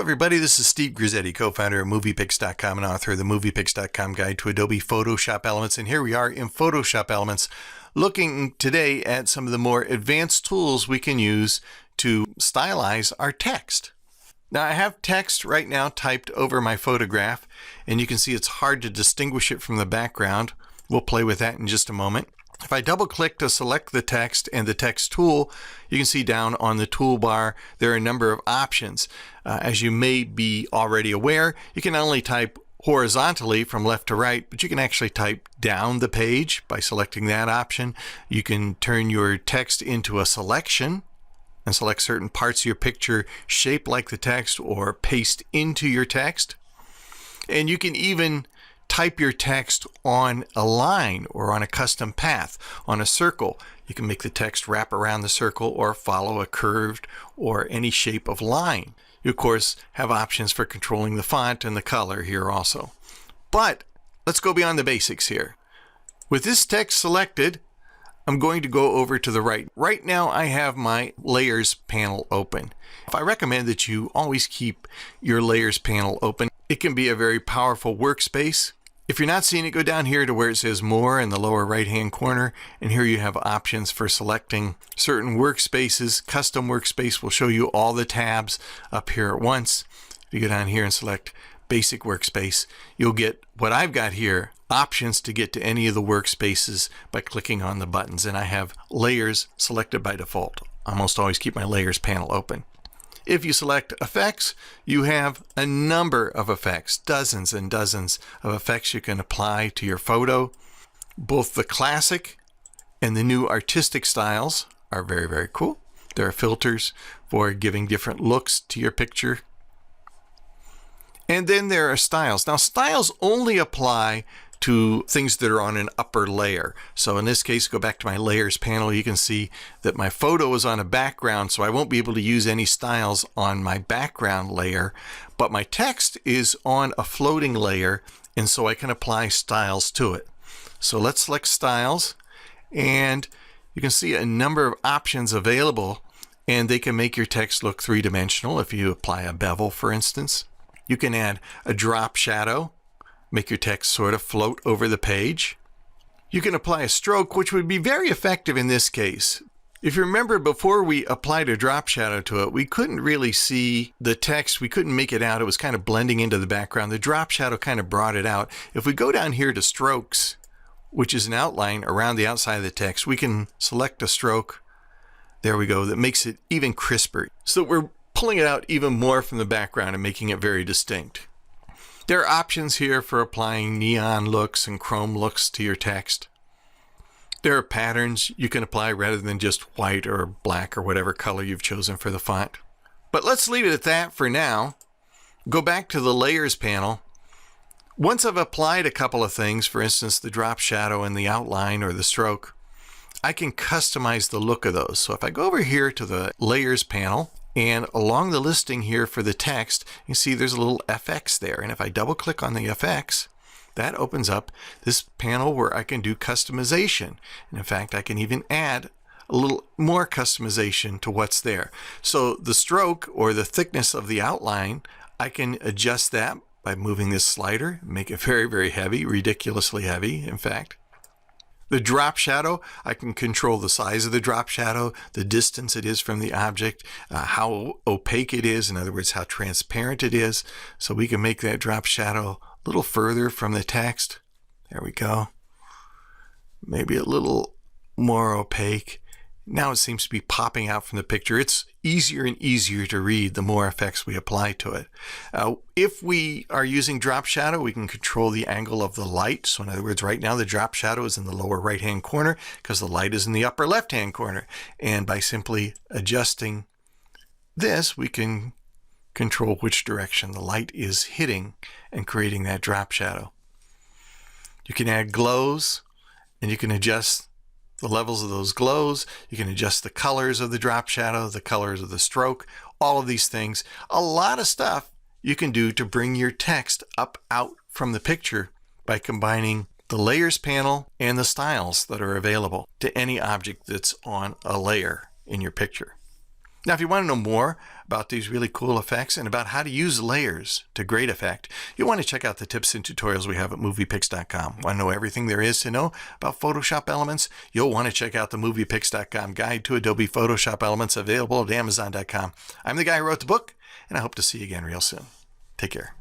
everybody, this is Steve Grizzetti, co-founder of MoviePix.com and author of the MoviePix.com Guide to Adobe Photoshop Elements. And here we are in Photoshop Elements, looking today at some of the more advanced tools we can use to stylize our text. Now, I have text right now typed over my photograph, and you can see it's hard to distinguish it from the background. We'll play with that in just a moment. If I double click to select the text and the text tool, you can see down on the toolbar there are a number of options. As you may be already aware, you can not only type horizontally from left to right, but you can actually type down the page by selecting that option. You can turn your text into a selection and select certain parts of your picture shaped like the text or paste into your text. And you can even type your text on a line or on a custom path, on a circle. You can make the text wrap around the circle or follow a curved or any shape of line. You, of course, have options for controlling the font and the color here also. But let's go beyond the basics here. With this text selected, I'm going to go over to the right. Right now, I have my Layers panel open. I recommend that you always keep your Layers panel open. It can be a very powerful workspace. If you're not seeing it, go down here to where it says More in the lower right-hand corner, and here you have options for selecting certain workspaces. Custom Workspace will show you all the tabs up here at once. If you go down here and select Basic Workspace, you'll get what I've got here, options to get to any of the workspaces by clicking on the buttons, and I have Layers selected by default. I almost always keep my Layers panel open. If you select Effects, you have a number of effects, dozens and dozens of effects you can apply to your photo. Both the classic and the new artistic styles are very, very cool. There are filters for giving different looks to your picture. And then there are styles. Now, styles only apply to things that are on an upper layer. So in this case, go back to my Layers panel, you can see that my photo is on a background, so I won't be able to use any styles on my background layer, but my text is on a floating layer, and so I can apply styles to it. So let's select Styles, and you can see a number of options available, and they can make your text look three-dimensional if you apply a bevel, for instance. You can add a drop shadow, make your text sort of float over the page. You can apply a stroke, which would be very effective in this case. If you remember, before we applied a drop shadow to it, we couldn't really see the text. We couldn't make it out. It was kind of blending into the background. The drop shadow kind of brought it out. If we go down here to strokes, which is an outline around the outside of the text, we can select a stroke. There we go. That makes it even crisper. So we're pulling it out even more from the background and making it very distinct. There are options here for applying neon looks and chrome looks to your text. There are patterns you can apply rather than just white or black or whatever color you've chosen for the font. But let's leave it at that for now. Go back to the Layers panel. Once I've applied a couple of things, for instance, the drop shadow and the outline or the stroke, I can customize the look of those. So if I go over here to the Layers panel, and along the listing here for the text, you see there's a little FX there. And if I double click on the FX, that opens up this panel where I can do customization. And in fact, I can even add a little more customization to what's there. So the stroke or the thickness of the outline, I can adjust that by moving this slider, make it very, very heavy, ridiculously heavy, in fact. The drop shadow, I can control the size of the drop shadow, the distance it is from the object, how opaque it is, in other words, how transparent it is. So we can make that drop shadow a little further from the text. There we go. Maybe a little more opaque. Now it seems to be popping out from the picture. It's easier and easier to read the more effects we apply to it. If we are using drop shadow, we can control the angle of the light. So in other words, right now the drop shadow is in the lower right-hand corner because the light is in the upper left-hand corner. And by simply adjusting this, we can control which direction the light is hitting and creating that drop shadow. You can add glows, and you can adjust the levels of those glows. You can adjust the colors of the drop shadow, the colors of the stroke, all of these things. A lot of stuff you can do to bring your text up out from the picture by combining the Layers panel and the styles that are available to any object that's on a layer in your picture. Now, if you want to know more about these really cool effects and about how to use layers to great effect, you'll want to check out the tips and tutorials we have at moviepix.com. Want to know everything there is to know about Photoshop Elements? You'll want to check out the moviepix.com guide to Adobe Photoshop Elements available at amazon.com. I'm the guy who wrote the book, and I hope to see you again real soon. Take care.